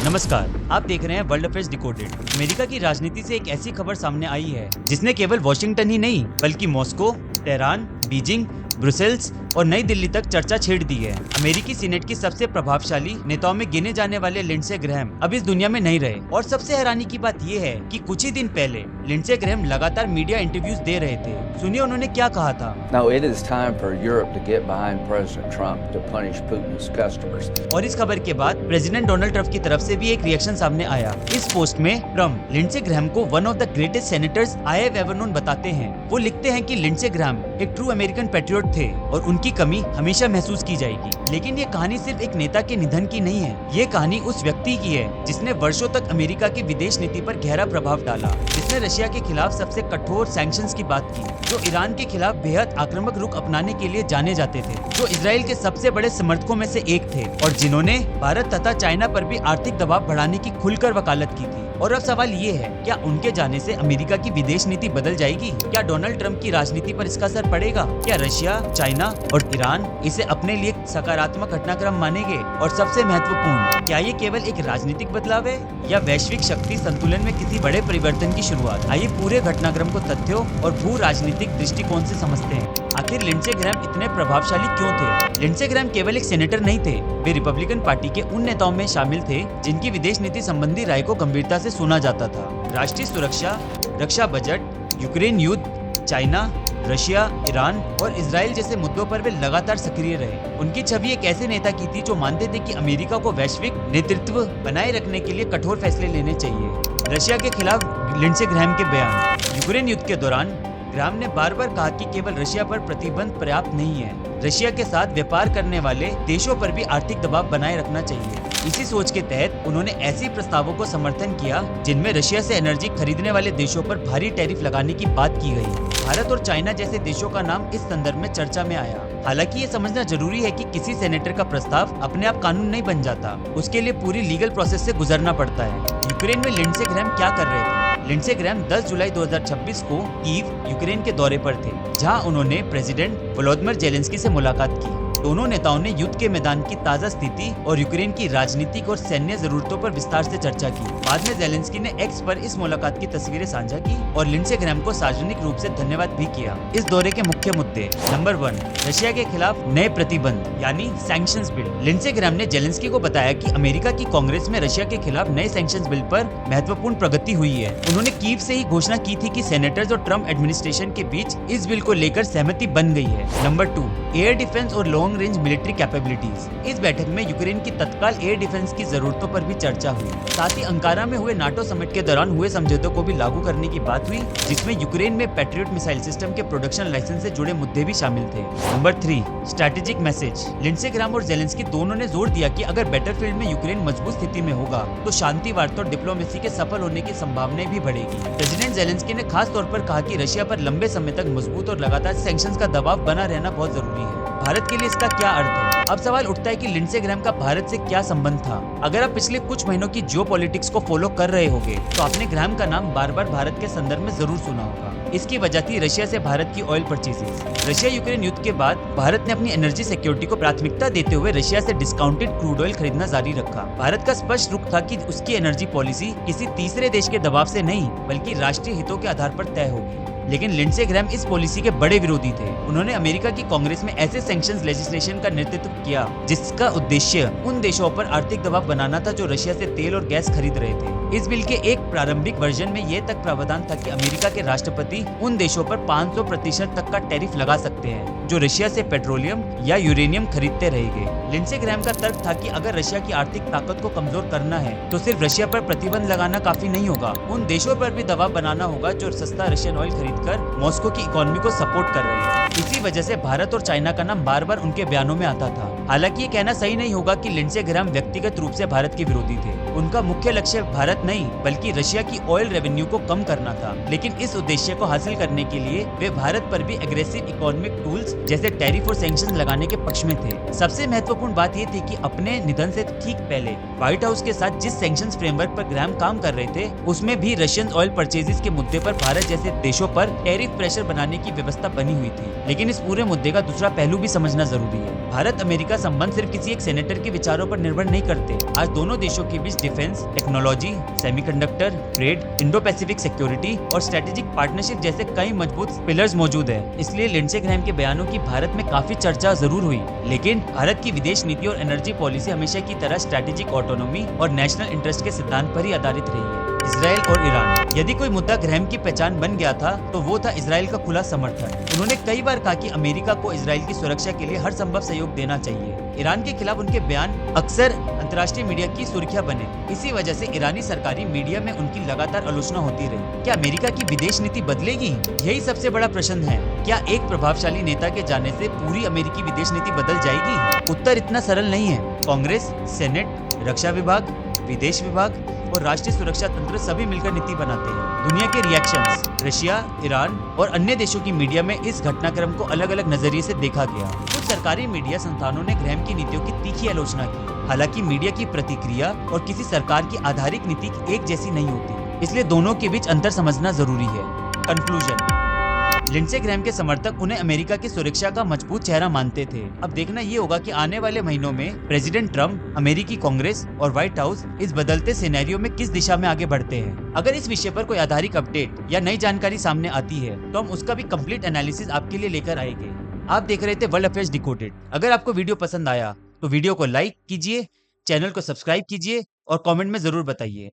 नमस्कार, आप देख रहे हैं वर्ल्ड अफेयर्स डिकोडेड। अमेरिका की राजनीति से एक ऐसी खबर सामने आई है जिसने केवल वॉशिंगटन ही नहीं बल्कि मॉस्को, तेहरान, बीजिंग, ब्रुसेल्स और नई दिल्ली तक चर्चा छेड़ दी है। अमेरिकी सीनेट की सबसे प्रभावशाली नेताओं में गिने जाने वाले लिंडसे ग्रैहम अब इस दुनिया में नहीं रहे और सबसे हैरानी की बात ये है कि कुछ ही दिन पहले लिंडसे ग्रैहम लगातार मीडिया इंटरव्यूज दे रहे थे। सुनिए उन्होंने क्या कहा था। No, it is time for Europe to get behind President Trump to punish Putin's customers. और इस खबर के बाद प्रेसिडेंट डोनाल्ड ट्रम्प की तरफ से भी एक रिएक्शन सामने आया। इस पोस्ट में ट्रम्प लिंडसे ग्रैहम को one of the greatest senators I have ever known बताते हैं। वो लिखते हैं कि लिंडसे ग्रैहम एक ट्रू अमेरिकन पैट्रियट थे और उनकी कमी हमेशा महसूस की जाएगी। लेकिन ये कहानी सिर्फ एक नेता के निधन की नहीं है, ये कहानी उस व्यक्ति की है जिसने वर्षों तक अमेरिका की विदेश नीति पर गहरा प्रभाव डाला, जिसने रशिया के खिलाफ सबसे कठोर सैंक्शंस की बात की, जो ईरान के खिलाफ बेहद आक्रामक रुख अपनाने के लिए जाने जाते थे, जो इजराइल के सबसे बड़े समर्थकों में से एक थे और जिन्होंने भारत तथा चाइना पर भी आर्थिक दबाव बढ़ाने की खुलकर वकालत की थी। और अब सवाल ये है, क्या उनके जाने से अमेरिका की विदेश नीति बदल जाएगी? क्या डोनाल्ड ट्रंप की राजनीति पर इसका असर पड़ेगा? क्या रशिया, चाइना और ईरान इसे अपने लिए सकारात्मक घटनाक्रम मानेंगे? और सबसे महत्वपूर्ण, क्या ये केवल एक राजनीतिक बदलाव है या वैश्विक शक्ति संतुलन में किसी बड़े परिवर्तन की शुरुआत? आइए पूरे घटनाक्रम को तथ्यों और भू राजनीतिक दृष्टिकोण से समझते हैं। आखिर लिंडसे ग्रैहम इतने प्रभावशाली क्यों थे? लिंडसे ग्रैहम केवल एक सेनेटर नहीं थे, वे रिपब्लिकन पार्टी के उन नेताओं में शामिल थे जिनकी विदेश नीति संबंधी राय को गंभीरता से सुना जाता था। राष्ट्रीय सुरक्षा, रक्षा बजट, यूक्रेन युद्ध, चाइना, रशिया, ईरान और इजराइल जैसे मुद्दों पर वे लगातार सक्रिय रहे। उनकी छवि एक ऐसे नेता की थी जो मानते थे कि अमेरिका को वैश्विक नेतृत्व बनाए रखने के लिए कठोर फैसले लेने चाहिए। रशिया के खिलाफ लिंडसे ग्रैहम के बयान। यूक्रेन युद्ध के दौरान ग्रैहम ने बार बार कहा कि केवल रशिया पर प्रतिबंध पर्याप्त नहीं है, रशिया के साथ व्यापार करने वाले देशों पर भी आर्थिक दबाव बनाए रखना चाहिए। इसी सोच के तहत उन्होंने ऐसे प्रस्तावों को समर्थन किया जिनमें रशिया से एनर्जी खरीदने वाले देशों पर भारी टैरिफ लगाने की बात की गई। भारत और चाइना जैसे देशों का नाम इस संदर्भ में चर्चा में आया। हालांकि ये समझना जरूरी है कि किसी सेनेटर का प्रस्ताव अपने आप कानून नहीं बन जाता, उसके लिए पूरी लीगल प्रोसेस से गुजरना पड़ता है। यूक्रेन में लिंडसे ग्रैहम क्या कर रहे थे? लिंडसे ग्रैहम 10 जुलाई 2026 को कीव, यूक्रेन के दौरे पर थे, जहां उन्होंने प्रेसिडेंट वोलोदिमीर जेलेंस्की से मुलाकात की। दोनों नेताओं ने युद्ध के मैदान की ताजा स्थिति और यूक्रेन की राजनीतिक और सैन्य जरूरतों पर विस्तार से चर्चा की। बाद में जेलेंस्की ने एक्स पर इस मुलाकात की तस्वीरें साझा की और लिंडसे ग्रैहम को सार्वजनिक रूप से धन्यवाद भी किया। इस दौरे के मुख्य मुद्दे: नंबर 1, रशिया के खिलाफ नए प्रतिबंध यानी सैंक्शंस बिल। लिंडसे ग्रैहम ने जेलेंस्की को बताया कि अमेरिका की कांग्रेस में रशिया के खिलाफ नए सैंक्शंस बिल पर महत्वपूर्ण प्रगति हुई है। उन्होंने कीव से ही घोषणा की थी कि सेनेटर्स और ट्रम्प एडमिनिस्ट्रेशन के बीच इस बिल को लेकर सहमति बन गई है। नंबर 2, एयर डिफेंस और लॉन्ग रेंज मिलिट्री कैपेबिलिटीज। इस बैठक में यूक्रेन की तत्काल एयर डिफेंस की जरूरतों पर भी चर्चा हुई। साथ ही अंकारा में हुए नाटो समिट के दौरान हुए समझौतों को भी लागू करने की बात हुई, जिसमें यूक्रेन में पैट्रियट मिसाइल सिस्टम के प्रोडक्शन लाइसेंस से जुड़े मुद्दे भी शामिल थे। Number 3, strategic message. Lindsey Graham और जेलेंस्की दोनों ने जोर दिया कि अगर बैटलफील्ड में यूक्रेन मजबूत स्थिति में होगा तो शांति वार्ता और डिप्लोमेसी के सफल होने की संभावनाएं भी बढ़ेगी। प्रेसिडेंट जेलेंस्की ने खास तौर पर कहा कि रशिया पर लंबे समय तक मजबूत और लगातार सैंक्शंस का दबाव बना रहना बहुत जरूरी है। भारत के लिए इसका क्या अर्थ है? अब सवाल उठता है कि लिंडसे ग्रैहम का भारत से क्या संबंध था? अगर आप पिछले कुछ महीनों की जियोपॉलिटिक्स को फॉलो कर रहे होंगे तो आपने ग्रैहम का नाम बार बार भारत के संदर्भ में जरूर सुना होगा। इसकी वजह थी रशिया से भारत की ऑयल परचेजेस। रशिया यूक्रेन युद्ध के बाद भारत ने अपनी एनर्जी सिक्योरिटी को प्राथमिकता देते हुए रशिया से डिस्काउंटेड क्रूड ऑयल खरीदना जारी रखा। भारत का स्पष्ट रुख था कि उसकी एनर्जी पॉलिसी किसी तीसरे देश के दबाव से नहीं बल्कि राष्ट्रीय हितों के आधार पर तय होगी। लेकिन लिंडसे ग्रैहम इस पॉलिसी के बड़े विरोधी थे। उन्होंने अमेरिका की कांग्रेस में ऐसे सैंक्शंस लेजिस्लेशन का नेतृत्व किया जिसका उद्देश्य उन देशों पर आर्थिक दबाव बनाना था जो रशिया से तेल और गैस खरीद रहे थे। इस बिल के एक प्रारंभिक वर्जन में यह तक प्रावधान था कि अमेरिका के राष्ट्रपति उन देशों पर 500% तक का टैरिफ लगा सकते हैं जो रशिया से पेट्रोलियम या यूरेनियम खरीदते रहेंगे। लिंडसे ग्रैहम का तर्क था कि अगर रशिया की आर्थिक ताकत को कमजोर करना है तो सिर्फ रशिया पर प्रतिबंध लगाना काफी नहीं होगा, उन देशों पर भी दबाव बनाना होगा जो सस्ता रशियन ऑयल खरीदकर मॉस्को की इकोनॉमी को सपोर्ट कर रहे हैं। इसी वजह से भारत और चाइना का नाम बार बार उनके बयानों में आता था। हालांकि ये कहना सही नहीं होगा कि लिंडसे ग्रैहम व्यक्तिगत रूप से भारत के विरोधी थे। उनका मुख्य लक्ष्य भारत नहीं बल्कि रशिया की ऑयल रेवेन्यू को कम करना था। लेकिन इस उद्देश्य को हासिल करने के लिए वे भारत पर भी एग्रेसिव इकोनॉमिक टूल्स जैसे टैरिफ और सैंक्शंस लगाने के पक्ष में थे। सबसे महत्वपूर्ण बात ये थी कि अपने निधन से ठीक पहले व्हाइट हाउस के साथ जिस सैंक्शंस फ्रेमवर्क पर ग्रैहम काम कर रहे थे उसमें भी रशियन ऑयल परचेजेस के मुद्दे पर भारत जैसे देशों पर टैरिफ प्रेशर बनाने की व्यवस्था बनी हुई थी। लेकिन इस पूरे मुद्दे का दूसरा पहलू भी समझना जरूरी है। भारत अमेरिका संबंध सिर्फ किसी एक सेनेटर के विचारों पर निर्भर नहीं करते। आज दोनों देशों के बीच defence, technology, semiconductor, trade, Indo Pacific security और स्ट्रेटेजिक पार्टनरशिप जैसे कई मजबूत पिलर्स मौजूद है। इसलिए लिंडसे ग्रैहम के बयानों की भारत में काफी चर्चा जरूर हुई, लेकिन भारत की विदेश नीति और एनर्जी पॉलिसी हमेशा की तरह स्ट्रेटेजिक ऑटोनॉमी और नेशनल इंटरेस्ट के सिद्धांत पर ही आधारित रही है। इजराइल और ईरान। यदि कोई मुद्दा ग्रैहम की पहचान बन गया था तो वो था इजराइल का खुला समर्थन। उन्होंने कई बार कहा कि अमेरिका को इजराइल की सुरक्षा के लिए हर संभव सहयोग देना चाहिए। ईरान के खिलाफ उनके बयान अक्सर अंतर्राष्ट्रीय मीडिया की सुर्खियां बने। इसी वजह से ईरानी सरकारी मीडिया में उनकी लगातार आलोचना होती रही। क्या अमेरिका की विदेश नीति बदलेगी? यही सबसे बड़ा प्रश्न है। क्या एक प्रभावशाली नेता के जाने से पूरी अमेरिकी विदेश नीति बदल जाएगी? उत्तर इतना सरल नहीं है। कांग्रेस, सेनेट, रक्षा विभाग, विदेश विभाग और राष्ट्रीय सुरक्षा तंत्र सभी मिलकर नीति बनाते हैं। दुनिया के रिएक्शंस, रशिया, ईरान और अन्य देशों की मीडिया में इस घटनाक्रम को अलग अलग नजरिए से देखा गया। कुछ सरकारी मीडिया संस्थानों ने ग्रैहम की नीतियों की तीखी आलोचना की। हालांकि मीडिया की प्रतिक्रिया और किसी सरकार की आधारिक नीति एक जैसी नहीं होती, इसलिए दोनों के बीच अंतर समझना जरूरी है। कंक्लूजन। लिंडसे ग्रैहम के समर्थक उन्हें अमेरिका की सुरक्षा का मजबूत चेहरा मानते थे। अब देखना ये होगा कि आने वाले महीनों में प्रेसिडेंट ट्रम्प, अमेरिकी कांग्रेस और व्हाइट हाउस इस बदलते सिनेरियो में किस दिशा में आगे बढ़ते हैं। अगर इस विषय पर कोई आधारिक अपडेट या नई जानकारी सामने आती है तो हम उसका भी कंप्लीट एनालिसिस आपके लिए लेकर आएंगे। आप देख रहे थे वर्ल्ड अफेयर्स डिकोडेड। अगर आपको वीडियो पसंद आया तो वीडियो को लाइक कीजिए, चैनल को सब्सक्राइब कीजिए और कमेंट में जरूर बताइए।